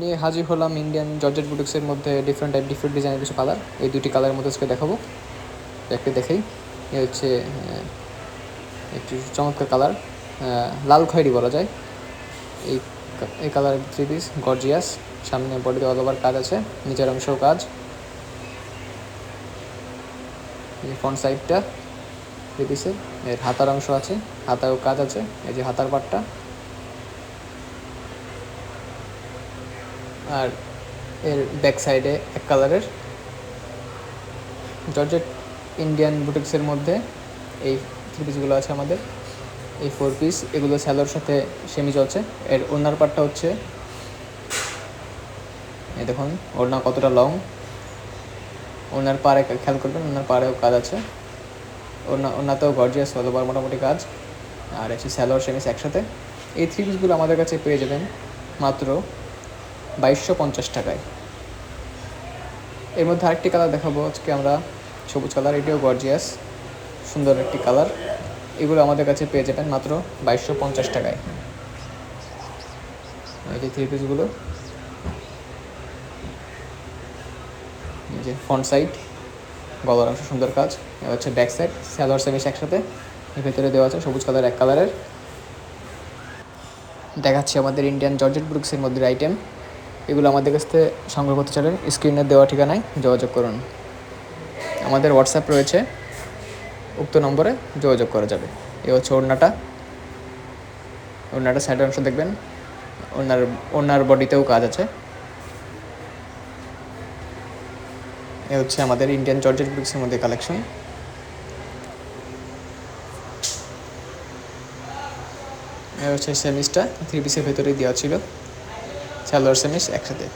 নিয়ে হাজির হলাম ইন্ডিয়ান জর্জেট বুটিক্সের মধ্যে ডিফারেন্ট ডিজাইনের কিছু কালার। এই দুটি কালারের মধ্যে আজকে দেখাবো, একটু দেখেই। এ হচ্ছে একটি চমৎকার কালার, লাল খয়েরি বলা যায়। এই এই কালারের থ্রি পিস গর্জিয়াস, সামনে বডিতে অল ওভার কাজ আছে, নিচের অংশেও কাজ। এই ফ্রন্ট সাইডটা থ্রি পিসের, এর হাতার অংশ আছে, হাতায়ও কাজ আছে, এই যে হাতার পাটটা। আর এর ব্যাক সাইডে এক কালারের জর্জেট ইন্ডিয়ান বুটিক্সের মধ্যে এই থ্রি পিসগুলো আছে আমাদের। এই 4 পিস, এগুলো স্যালোর সাথে সেমি চলছে। এর ওড়নার পাটটা হচ্ছে, এই দেখুন ওড়না কতটা লং। ওড়নার পাড়ে খেয়াল করবেন, ওড়নার পাড়েও কাজ আছে, ওড়নাতেও গর্জিয়াস অল ওভার মোটামুটি কাজ। আর হচ্ছে স্যালোর সেমিস একসাথে। এই থ্রি পিসগুলো আমাদের কাছে পেয়ে যাবেন মাত্র 2250 টাকায়। এর মধ্যে আরেকটি কালার দেখাবো আজকে আমরা, সবুজ কালার। এটিও গর্জিয়াস, সুন্দর একটি কালার। এগুলো আমাদের কাছে পেয়ে যাবেন মাত্র 2250 টাকায়। এই যে থ্রি পিসগুলো, এই যে ফ্রন্ট সাইড, গলার অংশ সুন্দর কাজ। এবার হচ্ছে ব্যাক সাইড, স্যালোয়ার সেমিস একসাথে, এর ভেতরে দেওয়া আছে সবুজ কালার এক কালারের। দেখাচ্ছি আমাদের ইন্ডিয়ান জর্জেট বুটিক্সের মধ্যে আইটেম। এগুলো আমাদের কাছ থেকে সংগ্রহ করতে চাইলেন স্ক্রিনে দেওয়া ঠিকানায় যোগাযোগ করুন। আমাদের হোয়াটসঅ্যাপ রয়েছে, উক্ত নম্বরে যোগাযোগ করা যাবে। এ হচ্ছে ওড়নাটা, ওড়নাটা সাইডের অংশ দেখবেন, ওড়নার বডিতেও কাজ আছে। এ হচ্ছে আমাদের ইন্ডিয়ান জর্জেট বুটিক্সের মধ্যে কালেকশন। এ হচ্ছে সেমিসটা, থ্রি পিসের ভেতরেই দেওয়া ছিল, সালোয়ার সেমিস একসাথে।